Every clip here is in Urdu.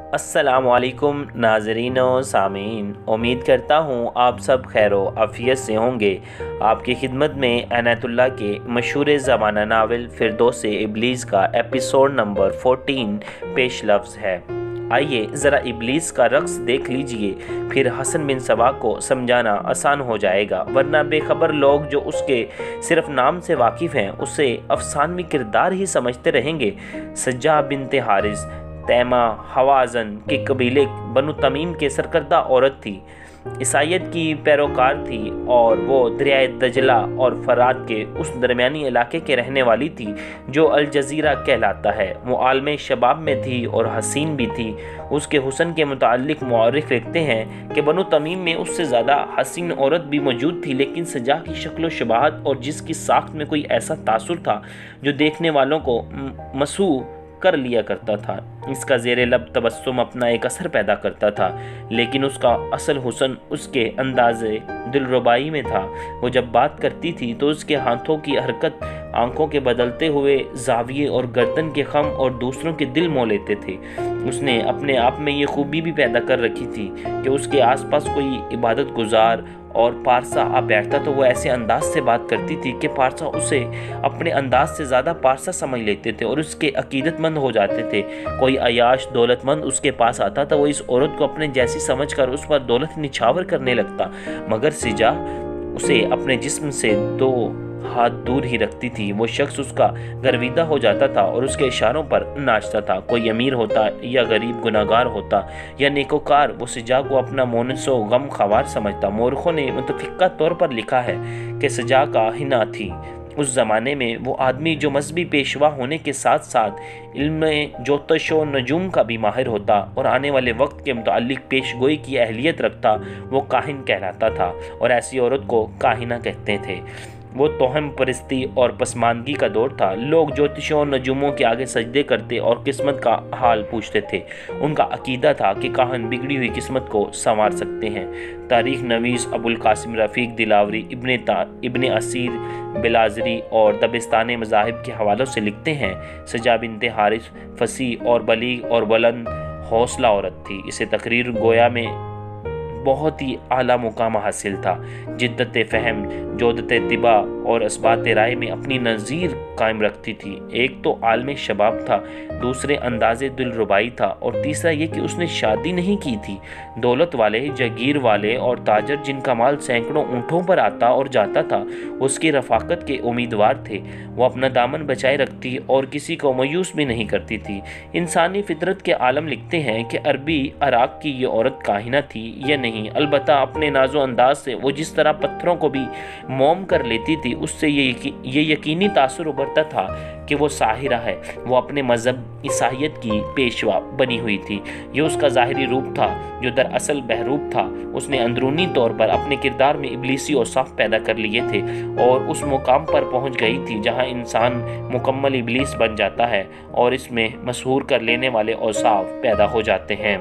السلام علیکم ناظرین و سامعین، امید کرتا ہوں آپ سب خیر و عافیت سے ہوں گے۔ آپ کی خدمت میں عنایت اللہ کے مشہور زمانہ ناول فردوس ابلیس کا ایپیسوڈ نمبر 14 پیش لفظ ہے۔ آئیے ذرا ابلیس کا رقص دیکھ لیجئے، پھر حسن بن سبا کو سمجھانا آسان ہو جائے گا، ورنہ بے خبر لوگ جو اس کے صرف نام سے واقف ہیں اسے افسانوی کردار ہی سمجھتے رہیں گے۔ سجا بنت حارث تیمہ حوازن کے قبیلے بنو تمیم کے سرکردہ عورت تھی، عیسائیت کی پیروکار تھی اور وہ دریائے دجلہ اور فرات کے اس درمیانی علاقے کے رہنے والی تھی جو الجزیرہ کہلاتا ہے۔ وہ عالم شباب میں تھی اور حسین بھی تھی۔ اس کے حسن کے متعلق مورخ لکھتے ہیں کہ بنو تمیم میں اس سے زیادہ حسین عورت بھی موجود تھی، لیکن سجا کی شکل و شباہت اور جس کی ساخت میں کوئی ایسا تاثر تھا جو دیکھنے والوں کو مسحور کر لیا کرتا تھا۔ اس کا زیر لب تبسم اپنا ایک اثر پیدا کرتا تھا، لیکن اس کا اصل حسن اس کے انداز دلربائی میں تھا۔ وہ جب بات کرتی تھی تو اس کے ہاتھوں کی حرکت آنکھوں کے بدلتے ہوئے زاویے اور گردن کے خم اور دوسروں کے دل مو لیتے تھے۔ اس نے اپنے آپ میں یہ خوبی بھی پیدا کر رکھی تھی کہ اس کے آس پاس کوئی عبادت گزار اور پارسا آ بیٹھتا تو وہ ایسے انداز سے بات کرتی تھی کہ پارسا اسے اپنے انداز سے زیادہ پارسا سمجھ لیتے تھے اور اس کے عقیدت مند ہو جاتے تھے۔ کوئی عیاش دولت مند اس کے پاس آتا تو وہ اس عورت کو اپنے جیسی سمجھ کر اس پر دولت نچھاور کرنے لگتا، مگر سجا اسے اپنے جسم سے 2 ہاتھ دور ہی رکھتی تھی۔ وہ شخص اس کا گرویدہ ہو جاتا تھا اور اس کے اشاروں پر ناچتا تھا۔ کوئی امیر ہوتا یا غریب، گناہگار ہوتا یا نیکوکار، وہ سجا کو اپنا مونس و غم خوار سمجھتا۔ مورخوں نے متفقہ طور پر لکھا ہے کہ سجا کا حنا تھی۔ اس زمانے میں وہ آدمی جو مذہبی پیشوا ہونے کے ساتھ ساتھ علم جوتش و نجوم کا بھی ماہر ہوتا اور آنے والے وقت کے متعلق پیش گوئی کی اہلیت رکھتا، وہ کاہن کہلاتا تھا، اور ایسی عورت کو کاہنہ کہتے تھے۔ وہ توہم پرستی اور پسماندگی کا دور تھا۔ لوگ جوتشوں اور نجوموں کے آگے سجدے کرتے اور قسمت کا حال پوچھتے تھے۔ ان کا عقیدہ تھا کہ کاہن بگڑی ہوئی قسمت کو سنوار سکتے ہیں۔ تاریخ نویس ابو القاسم رفیق دلاوری ابن اسیر بلازری اور دبستان مذاہب کے حوالوں سے لکھتے ہیں، سجا بنت حارث فصیح اور بلیغ اور بلند حوصلہ عورت تھی۔ اسے تقریر گویا میں بہت ہی اعلیٰ مقام حاصل تھا۔ جدت فہم، جودت طبع اور اثبات رائے میں اپنی نظیر قائم رکھتی تھی۔ ایک تو عالم شباب تھا، دوسرے انداز دلربائی تھا، اور تیسرا یہ کہ اس نے شادی نہیں کی تھی۔ دولت والے، جگیر والے اور تاجر جن کا مال سینکڑوں اونٹوں پر آتا اور جاتا تھا، اس کی رفاقت کے امیدوار تھے۔ وہ اپنا دامن بچائے رکھتی اور کسی کو مایوس بھی نہیں کرتی تھی۔ انسانی فطرت کے عالم لکھتے ہیں کہ عربی عراق کی یہ عورت کاہنہ تھی یا نہیں، البتہ اپنے ناز و انداز سے وہ جس طرح پتھروں کو بھی موم کر لیتی تھی، اس سے یہ یقینی تاثر ابھرتا تھا کہ وہ ساحرہ ہے۔ وہ اپنے مذہب عیسائیت کی پیشوا بنی ہوئی تھی۔ یہ اس کا ظاہری روپ تھا جو دراصل بہروپ تھا۔ اس نے اندرونی طور پر اپنے کردار میں ابلیسی اوصاف پیدا کر لیے تھے اور اس مقام پر پہنچ گئی تھی جہاں انسان مکمل ابلیس بن جاتا ہے اور اس میں مسحور کر لینے والے اوصاف پیدا ہو جاتے ہیں۔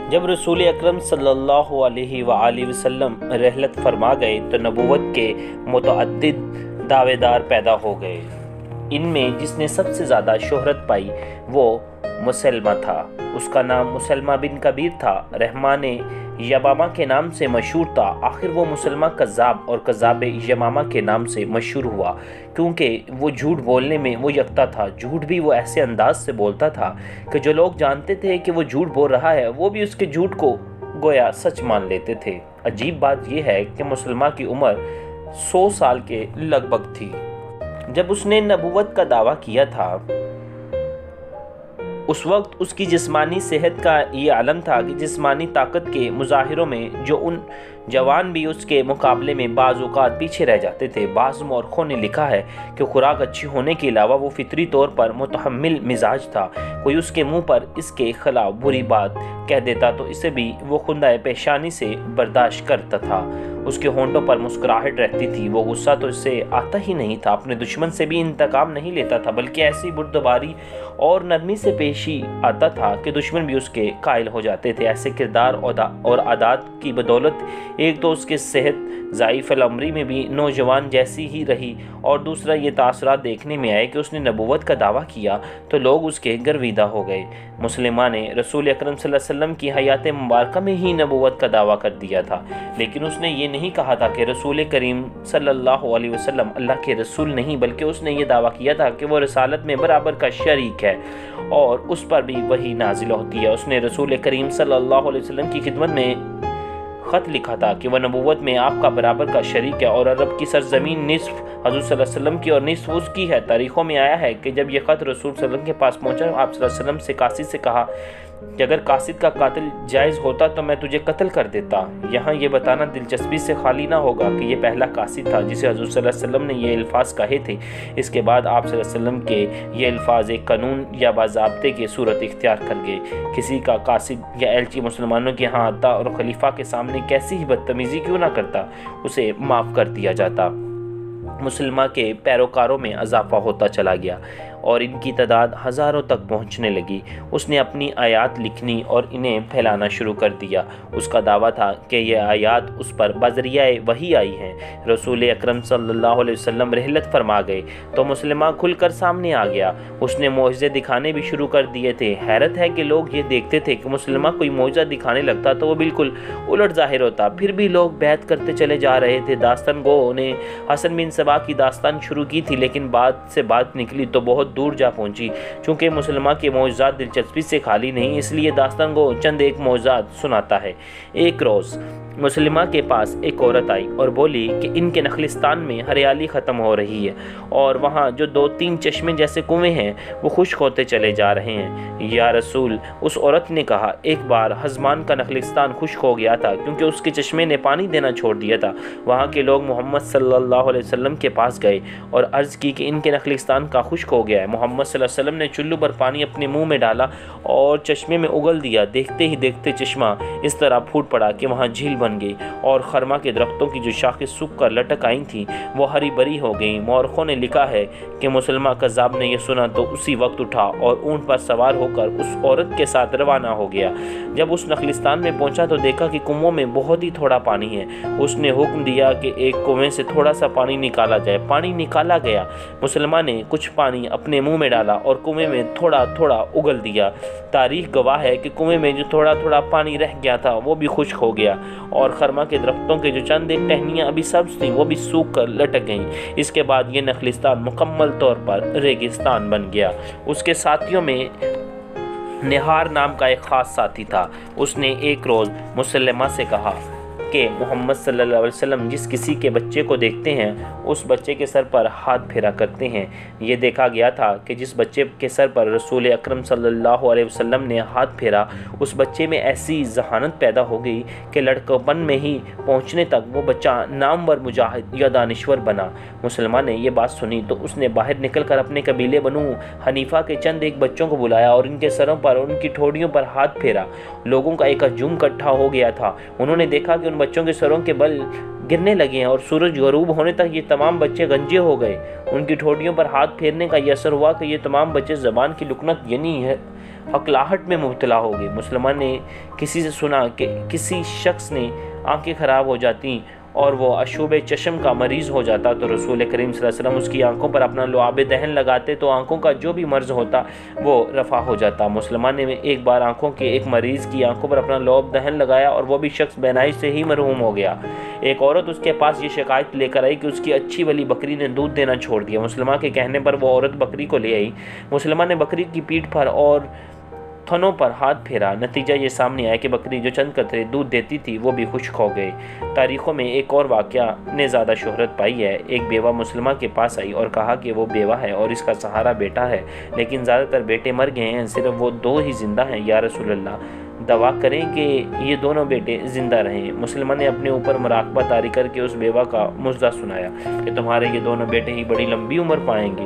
جب رسول اکرم صلی اللہ علیہ وآلہ وسلم رحلت فرما گئے تو نبوت کے متعدد دعوے دار پیدا ہو گئے۔ ان میں جس نے سب سے زیادہ شہرت پائی وہ مسلمہ تھا۔ اس کا نام مسلمہ بن کبیر تھا۔ رحمان یمامہ کے نام سے مشہور تھا۔ آخر وہ مسلمہ کذاب اور کذاب یمامہ کے نام سے مشہور ہوا، کیونکہ وہ جھوٹ بولنے میں وہ یکتا تھا۔ جھوٹ بھی وہ ایسے انداز سے بولتا تھا کہ جو لوگ جانتے تھے کہ وہ جھوٹ بول رہا ہے وہ بھی اس کے جھوٹ کو گویا سچ مان لیتے تھے۔ عجیب بات یہ ہے کہ مسلمہ کی عمر 100 سال کے لگ بھگ تھی جب اس نے نبوت کا دعویٰ کیا تھا۔ اس وقت اس کی جسمانی صحت کا یہ عالم تھا کہ جسمانی طاقت کے مظاہروں میں جو ان جوان بھی اس کے مقابلے میں بعض اوقات پیچھے رہ جاتے تھے۔ بعض مورخوں نے لکھا ہے کہ خوراک اچھی ہونے کے علاوہ وہ فطری طور پر متحمل مزاج تھا۔ کوئی اس کے منہ پر اس کے خلاف بری بات کہہ دیتا تو اسے بھی وہ خندہ پیشانی سے برداشت کرتا تھا۔ اس کے ہونٹوں پر مسکراہٹ رہتی تھی۔ وہ غصہ تو اس سے آتا ہی نہیں تھا۔ اپنے دشمن سے بھی انتقام نہیں لیتا تھا، بلکہ ایسی بردباری اور نرمی سے پیشی آتا تھا کہ دشمن بھی اس کے قائل ہو جاتے تھے۔ ایسے کردار اور عادات کی بدولت ایک تو اس کے صحت ضعیف العمری میں بھی نوجوان جیسی ہی رہی، اور دوسرا یہ تاثرات دیکھنے میں آئے کہ اس نے نبوت کا دعویٰ کیا تو لوگ اس کے گرویدہ ہو گئے۔ مسلمہ نے رسول اکرم صلی اللہ علیہ وسلم کی حیات مبارکہ میں ہی نبوت کا دعویٰ کر دیا تھا، لیکن اس نے یہ نہیں کہا تھا کہ رسول کریم صلی اللہ علیہ وسلم اللہ کے رسول نہیں، بلکہ اس نے یہ دعویٰ کیا تھا کہ وہ رسالت میں برابر کا شریک ہے اور اس پر بھی وحی نازل ہوتی ہے۔ اس نے رسول کریم صلی اللہ علیہ وسلم کی خدمت میں خط لکھا تھا کہ وہ نبوت میں آپ کا برابر کا شریک ہے، اور عرب کی سرزمین نصف حضور صلی اللہ علیہ وسلم کی اور نصف اس کی ہے۔ تاریخوں میں آیا ہے کہ جب یہ خط رسول صلی اللہ علیہ وسلم کے پاس پہنچا، آپ صلی اللہ علیہ وسلم سے قاصد سے کہا کہ اگر قاصد کا قاتل جائز ہوتا تو میں تجھے قتل کر دیتا۔ یہاں یہ بتانا دلچسپی سے خالی نہ ہوگا کہ یہ پہلا قاصد تھا جسے حضور صلی اللہ علیہ وسلم نے یہ الفاظ کہے تھے۔ اس کے بعد آپ صلی اللہ علیہ وسلم کے یہ الفاظ ایک قانون یا باضابطے کی صورت اختیار کر گئے۔ کسی کا قاصد یا ایلچی مسلمانوں کے ہاں آتا اور خلیفہ کے سامنے کیسی ہی بدتمیزی کیوں نہ کرتا، اسے معاف کر دیا جاتا۔ مسلمہ کے پیروکاروں میں اضافہ ہوتا چلا گیا اور ان کی تعداد ہزاروں تک پہنچنے لگی۔ اس نے اپنی آیات لکھنی اور انہیں پھیلانا شروع کر دیا۔ اس کا دعویٰ تھا کہ یہ آیات اس پر بذریعہ وحی آئی ہیں۔ رسول اکرم صلی اللہ علیہ وسلم رحلت فرما گئے تو مسلمہ کھل کر سامنے آ گیا۔ اس نے معجزے دکھانے بھی شروع کر دیے تھے۔ حیرت ہے کہ لوگ یہ دیکھتے تھے کہ مسلمہ کوئی معجزہ دکھانے لگتا تو وہ بالکل الٹ ظاہر ہوتا، پھر بھی لوگ بیعت کرتے چلے جا رہے تھے۔ داستان گو نے حسن بن سبا کی داستان شروع کی تھی، لیکن بات نکلی تو بہت دور جا پہنچی۔ چونکہ مسلمہ کے معجزات دلچسپی سے خالی نہیں، اس لیے داستان گو چند ایک معجزات سناتا ہے۔ ایک روز مسلمہ کے پاس ایک عورت آئی اور بولی کہ ان کے نخلستان میں ہریالی ختم ہو رہی ہے اور وہاں جو 2-3 چشمے جیسے کنویں ہیں وہ خشک ہوتے چلے جا رہے ہیں۔ یا رسول، اس عورت نے کہا، ایک بار حزمان کا نخلستان خشک ہو گیا تھا کیونکہ اس کے چشمے نے پانی دینا چھوڑ دیا تھا۔ وہاں کے لوگ محمد صلی اللہ علیہ وسلم کے پاس گئے اور عرض کی کہ ان کے نخلستان کا خشک ہو گیا ہے۔ محمد صلی اللہ علیہ وسلم نے چلو پر پانی اپنے منہ میں ڈالا اور چشمے میں اگل دیا۔ دیکھتے ہی دیکھتے چشمہ اس طرح پھوٹ پڑا کہ وہاں جھیل بن گئی اور خرما کے درختوں کی جو شاخیں سوکھ کر لٹک آئی تھیں وہ ہری بری ہو گئیں۔ مورخوں نے لکھا ہے کہ مسلمہ کذاب نے یہ سنا تو اسی وقت اٹھا اور اونٹ پر سوار ہو کر اس عورت کے ساتھ روانہ ہو گیا۔ جب اس نخلستان میں پہنچا تو دیکھا کہ کنووں میں بہت ہی تھوڑا پانی ہے۔ اس نے حکم دیا کہ ایک کنویں سے تھوڑا سا پانی نکالا جائے۔ پانی نکالا گیا۔ مسلمہ نے کچھ پانی اپنے منہ میں ڈالا اور کنویں میں تھوڑا تھوڑا اگل دیا۔ تاریخ گواہ ہے کہ کنویں میں جو تھوڑا تھوڑا پانی رہ گیا تھا وہ بھی خشک ہو گیا اور خرما کے درختوں کے جو چند ایک ٹہنیاں ابھی سبز تھیں وہ بھی سوکھ کر لٹک گئیں۔ اس کے بعد یہ نخلستان مکمل طور پر ریگستان بن گیا۔ اس کے ساتھیوں میں نہار نام کا ایک خاص ساتھی تھا۔ اس نے ایک روز مسلمہ سے کہا کہ محمد صلی اللہ علیہ وسلم جس کسی کے بچے کو دیکھتے ہیں اس بچے کے سر پر ہاتھ پھیرا کرتے ہیں۔ یہ دیکھا گیا تھا کہ جس بچے کے سر پر رسول اکرم صلی اللہ علیہ وسلم نے ہاتھ پھیرا اس بچے میں ایسی ذہانت پیدا ہو گئی کہ لڑکپن میں ہی پہنچنے تک وہ بچہ نامور مجاہد یا دانشور بنا۔ مسلمان نے یہ بات سنی تو اس نے باہر نکل کر اپنے قبیلے بنو حنیفہ کے چند ایک بچوں کو بلایا اور ان کے سروں پر اور ان کی ٹھوڑیوں پر ہاتھ پھیرا۔ لوگوں کا ایک ہجوم اکٹھا ہو گیا تھا۔ انہوں نے دیکھا کہ ان بچوں کے سروں کے بل گرنے لگے ہیں اور سورج غروب ہونے تک یہ تمام بچے گنجے ہو گئے۔ ان کی ٹھوڑیوں پر ہاتھ پھیرنے کا یہ اثر ہوا کہ یہ تمام بچے زبان کی لکنت یعنی ہکلاہٹ میں مبتلا ہو گئے۔ مسلمان نے کسی سے سنا کہ کسی شخص نے آنکھیں خراب ہو جاتی اور وہ اشوب چشم کا مریض ہو جاتا تو رسول کریم صلی اللہ علیہ وسلم اس کی آنکھوں پر اپنا لعاب دہن لگاتے تو آنکھوں کا جو بھی مرض ہوتا وہ رفع ہو جاتا۔ مسلمان نے ایک بار آنکھوں کے ایک مریض کی آنکھوں پر اپنا لعاب دہن لگایا اور وہ بھی شخص بینائی سے ہی مرحوم ہو گیا۔ ایک عورت اس کے پاس یہ شکایت لے کر آئی کہ اس کی اچھی والی بکری نے دودھ دینا چھوڑ دیا۔ مسلمان کے کہنے پر وہ عورت بکری کو لے آئی۔ مسلمان نے بکری کی پیٹھ پر اور تھنوں پر ہاتھ پھیرا۔ نتیجہ یہ سامنے آیا کہ بکری جو چند قطرے دودھ دیتی تھی وہ بھی خشک ہو گئے۔ تاریخوں میں ایک اور واقعہ نے زیادہ شہرت پائی ہے۔ ایک بیوہ مسلمہ کے پاس آئی اور کہا کہ وہ بیوہ ہے اور اس کا سہارا بیٹا ہے، لیکن زیادہ تر بیٹے مر گئے ہیں، صرف وہ 2 ہی زندہ ہیں۔ یا رسول اللہ، دعا کریں کہ یہ دونوں بیٹے زندہ رہیں۔ مسلمان نے اپنے اوپر مراقبہ طاری کر کے اس بیوہ کا مژدہ سنایا کہ تمہارے یہ دونوں بیٹے ہی بڑی لمبی عمر پائیں گے۔